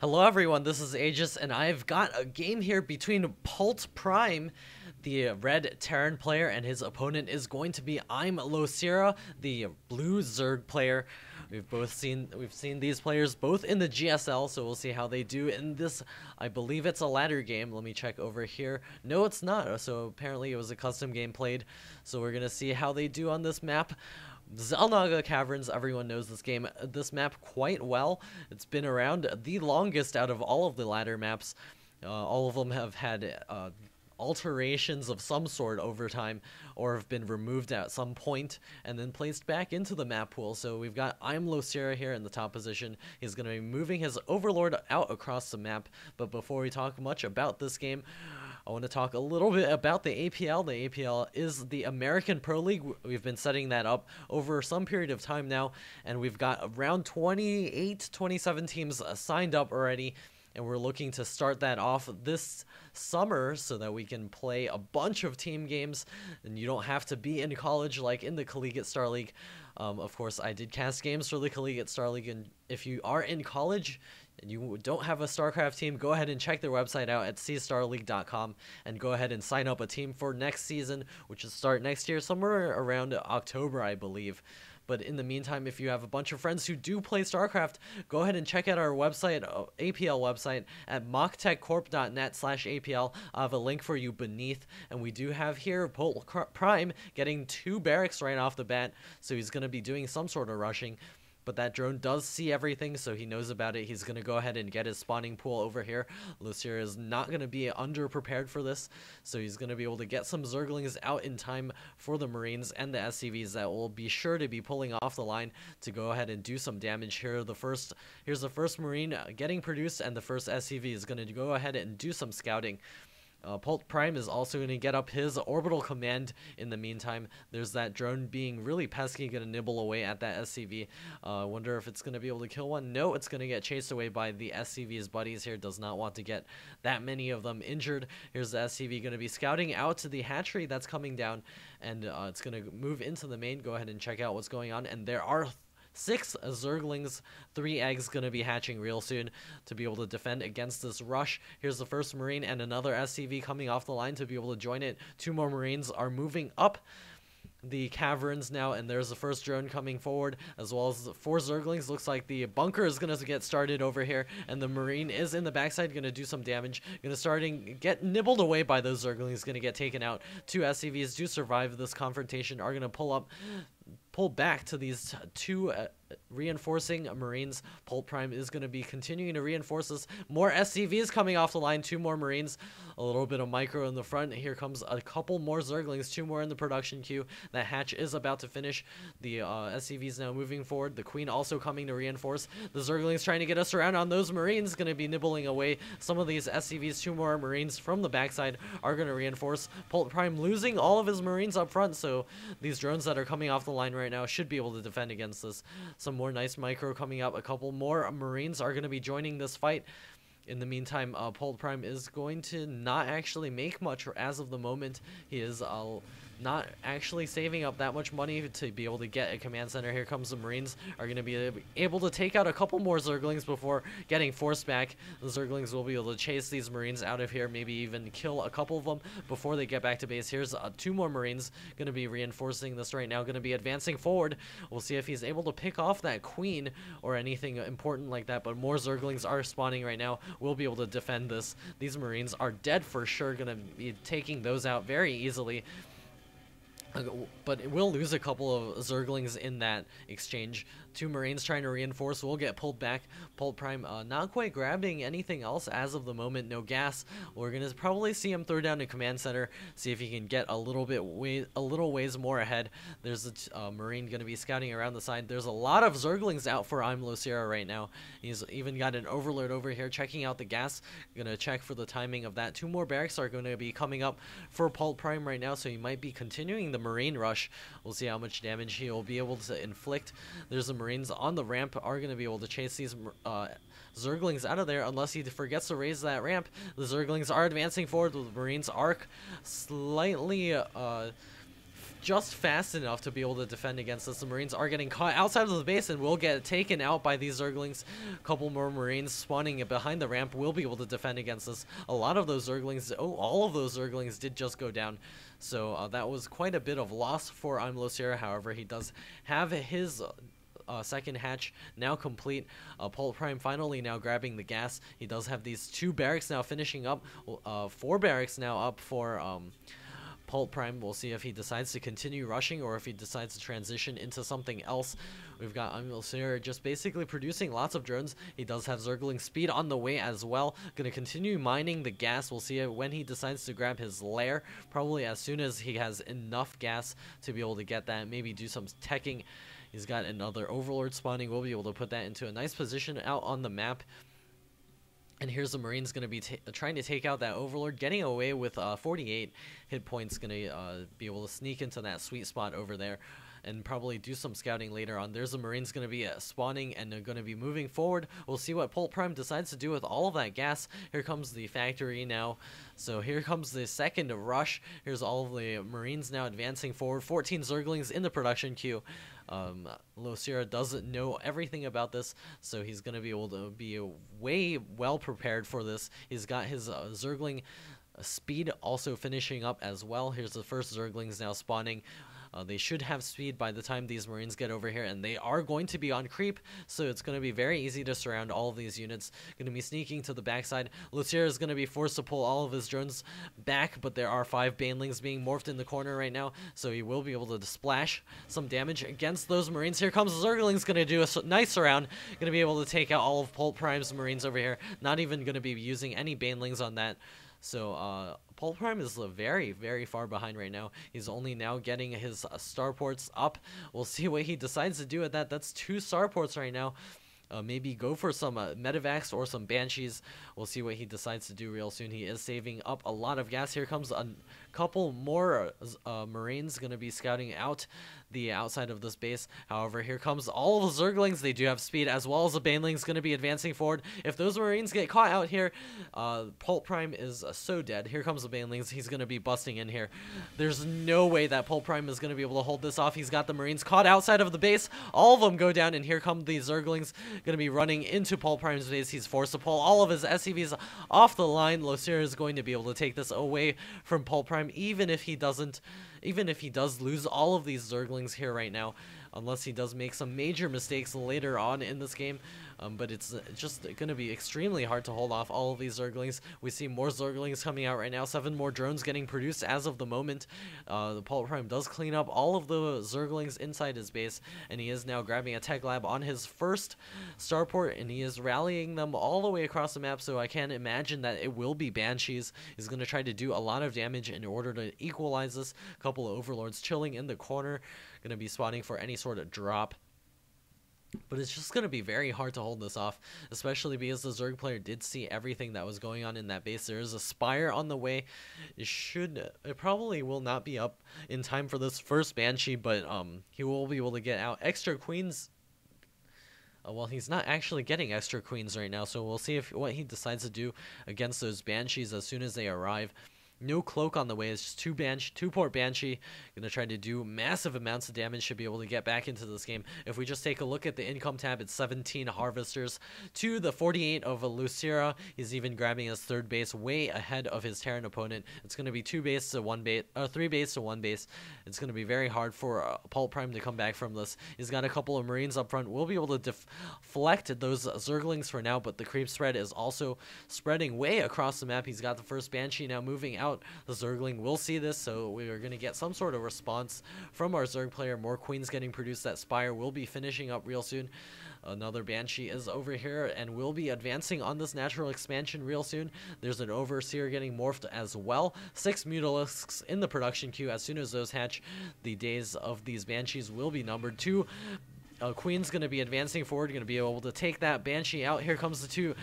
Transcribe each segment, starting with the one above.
Hello everyone, this is Aegis, and I've got a game here between poltprime, the red Terran player, and his opponent is going to be IMLosira, the blue Zerg player. We've seen these players both in the GSL, so we'll see how they do in this. I believe it's a ladder game. Let me check over here. No, it's not. So apparently it was a custom game played. So we're gonna see how they do on this map. Xel'Naga Caverns, everyone knows this map quite well. It's been around the longest out of all of the ladder maps. All of them have had alterations of some sort over time, or have been removed at some point and then placed back into the map pool. So we've got IMLosira here in the top position. He's going to be moving his Overlord out across the map. But before we talk much about this game, I want to talk a little bit about the APL. The APL is the American Pro League. We've been setting that up over some period of time now, and we've got around 27 teams signed up already, and we're looking to start that off this summer so that we can play a bunch of team games, and you don't have to be in college like in the Collegiate Star League. Of course, I did cast games for the Collegiate Star League, and if you are in college and you don't have a StarCraft team, go ahead and check their website out at cstarleague.com and go ahead and sign up a team for next season, which will start next year, somewhere around October, I believe. But in the meantime, if you have a bunch of friends who do play StarCraft, go ahead and check out our website, APL website, at mocktechcorp.net/APL. I have a link for you beneath. And we do have here poltprime getting 2 barracks right off the bat, so he's going to be doing some sort of rushing. But that drone does see everything, so he knows about it. He's going to go ahead and get his spawning pool over here. Losira is not going to be under-prepared for this, so he's going to be able to get some Zerglings out in time for the Marines and the SCVs that will be sure to be pulling off the line to go ahead and do some damage here. Here's the first Marine getting produced, and the first SCV is going to go ahead and do some scouting. poltprime is also going to get up his orbital command in the meantime. There's that drone being really pesky, going to nibble away at that SCV. Wonder if it's going to be able to kill one. No, it's going to get chased away by the SCV's buddies here. Does not want to get that many of them injured. Here's the SCV going to be scouting out to the hatchery that's coming down, and it's going to move into the main. Go ahead and check out what's going on, and there are 6 Zerglings, 3 eggs going to be hatching real soon to be able to defend against this rush. Here's the first Marine and another SCV coming off the line to be able to join it. 2 more Marines are moving up the caverns now, and there's the first drone coming forward, as well as 4 Zerglings. Looks like the bunker is going to get started over here, and the Marine is in the backside, going to do some damage. Going to get nibbled away by those Zerglings, going to get taken out. 2 SCVs do survive this confrontation, are going to pull back to these 2 reinforcing Marines. poltprime is going to be continuing to reinforce this. More SCVs coming off the line, 2 more Marines, a little bit of micro in the front. Here comes a couple more Zerglings, 2 more in the production queue. That hatch is about to finish. The SCVs now moving forward. The Queen also coming to reinforce. The Zerglings trying to get us around on those Marines, going to be nibbling away some of these SCVs. 2 more Marines from the backside are going to reinforce. poltprime losing all of his Marines up front, so these drones that are coming off the line right now should be able to defend against this. Some more nice micro coming up. A couple more Marines are going to be joining this fight. In the meantime, poltprime is going to not actually make much as of the moment. He is not actually saving up that much money to be able to get a command center. Here comes the Marines, are going to be able to take out a couple more Zerglings before getting forced back. The Zerglings will be able to chase these Marines out of here, maybe even kill a couple of them before they get back to base. Here's 2 more Marines going to be reinforcing this right now, going to be advancing forward. We'll see if he's able to pick off that Queen or anything important like that, but more Zerglings are spawning right now. We'll be able to defend this. These Marines are dead for sure, going to be taking those out very easily. But it will lose a couple of Zerglings in that exchange. 2 Marines trying to reinforce will get pulled back. poltprime not quite grabbing anything else as of the moment. No gas. We're gonna probably see him throw down a command center, see if he can get a little ways more ahead. There's a Marine gonna be scouting around the side. There's a lot of Zerglings out for IMLosira right now. He's even got an Overlord over here checking out the gas. Gonna check for the timing of that. 2 more barracks are going to be coming up for poltprime right now, so he might be continuing the Marine rush. We'll see how much damage he will be able to inflict. There's a Marines on the ramp, are going to be able to chase these Zerglings out of there unless he forgets to raise that ramp. The Zerglings are advancing forward. The Marines are slightly just fast enough to be able to defend against this. The Marines are getting caught outside of the base and will get taken out by these Zerglings. A couple more Marines spawning behind the ramp will be able to defend against this. A lot of those Zerglings, all of those Zerglings did just go down. So that was quite a bit of loss for IMLosira. However, he does have his second hatch now complete. poltprime finally now grabbing the gas. He does have these 2 barracks now finishing up. 4 barracks now up for poltprime. We'll see if he decides to continue rushing or if he decides to transition into something else. We've got IMLosira just basically producing lots of drones. He does have Zergling speed on the way as well. Gonna continue mining the gas. We'll see when he decides to grab his lair. Probably as soon as he has enough gas to be able to get that. Maybe do some teching. He's got another Overlord spawning. We'll be able to put that into a nice position out on the map. And here's the Marines going to be trying to take out that Overlord, getting away with 48 hit points. Going to be able to sneak into that sweet spot over there and probably do some scouting later on. There's the Marines going to be spawning and they're going to be moving forward. We'll see what poltprime decides to do with all of that gas. Here comes the factory now. So here comes the second rush. Here's all of the Marines now advancing forward. 14 Zerglings in the production queue. Losira doesn't know everything about this, so he's going to be able to be way well prepared for this. He's got his Zergling speed also finishing up as well. Here's the first Zerglings now spawning. They should have speed by the time these Marines get over here, and they are going to be on creep, so it's going to be very easy to surround all of these units. Going to be sneaking to the backside. Losira is going to be forced to pull all of his drones back, but there are 5 Banelings being morphed in the corner right now, so he will be able to splash some damage against those Marines. Here comes Zergling's going to do a nice surround. Going to be able to take out all of poltprime's Marines over here. Not even going to be using any Banelings on that. So poltprime is very, very far behind right now. He's only now getting his starports up. We'll see what he decides to do with that. That's 2 starports right now. Maybe go for some medevacs or some banshees. We'll see what he decides to do real soon. He is saving up a lot of gas. Here comes a couple more Marines going to be scouting out the outside of this base. However, here comes all of the Zerglings. They do have speed, as well as the Banelings going to be advancing forward. If those Marines get caught out here, poltprime is so dead. Here comes the Banelings. He's going to be busting in here. There's no way that poltprime is going to be able to hold this off. He's got the Marines caught outside of the base. All of them go down, and here come the Zerglings going to be running into poltprime's base. He's forced to pull all of his SCVs off the line. Losira is going to be able to take this away from poltprime, even if he does lose all of these Zerglings here right now, unless he does make some major mistakes later on in this game. But it's just going to be extremely hard to hold off all of these Zerglings. We see more Zerglings coming out right now. 7 more drones getting produced as of the moment. The poltprime does clean up all of the Zerglings inside his base, and he is now grabbing a tech lab on his first starport, and he is rallying them all the way across the map, so I can't imagine that it will be banshees. He's going to try to do a lot of damage in order to equalize this. A couple of overlords chilling in the corner, going to be spawning for any sort of drop. But it's just going to be very hard to hold this off, especially because the Zerg player did see everything that was going on in that base. There is a Spire on the way. It probably will not be up in time for this first Banshee, but he will be able to get out extra queens. Well, he's not actually getting extra queens right now, so we'll see what he decides to do against those Banshees as soon as they arrive. No cloak on the way. It's just 2-port Banshee. Gonna try to do massive amounts of damage. Should be able to get back into this game. If we just take a look at the income tab, it's 17 harvesters to the 48 of Losira. He's even grabbing his 3rd base way ahead of his Terran opponent. It's gonna be 2 base to 1 base, 3 base to 1 base. It's gonna be very hard for poltprime to come back from this. He's got a couple of Marines up front. We'll be able to deflect those Zerglings for now, but the creep spread is also spreading way across the map. He's got the first Banshee now moving out. The Zergling will see this, so we are going to get some sort of response from our Zerg player. More queens getting produced. That Spire will be finishing up real soon. Another Banshee is over here and will be advancing on this natural expansion real soon. There's an Overseer getting morphed as well. 6 Mutalisks in the production queue. As soon as those hatch, the days of these Banshees will be numbered. 2 Queen's going to be advancing forward, going to be able to take that Banshee out. Here comes the 2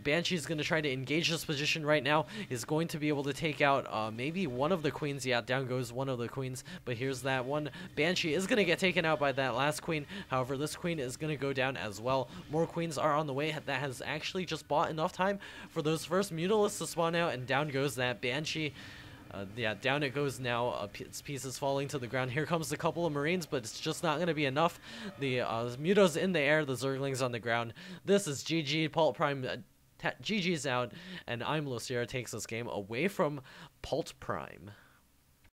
Banshee's going to try to engage this position right now. Is going to be able to take out maybe one of the Queens. Yeah, down goes one of the Queens. But here's that one Banshee is going to get taken out by that last Queen. However, this Queen is going to go down as well. More Queens are on the way. That has actually just bought enough time for those first Mutalisks to spawn out. And down goes that Banshee. Yeah, down it goes now. Its pieces falling to the ground. Here comes a couple of Marines, but it's just not going to be enough. The Muto's in the air, the Zergling's on the ground. This is GG. poltprime GG's out, and IMLosira takes this game away from poltprime.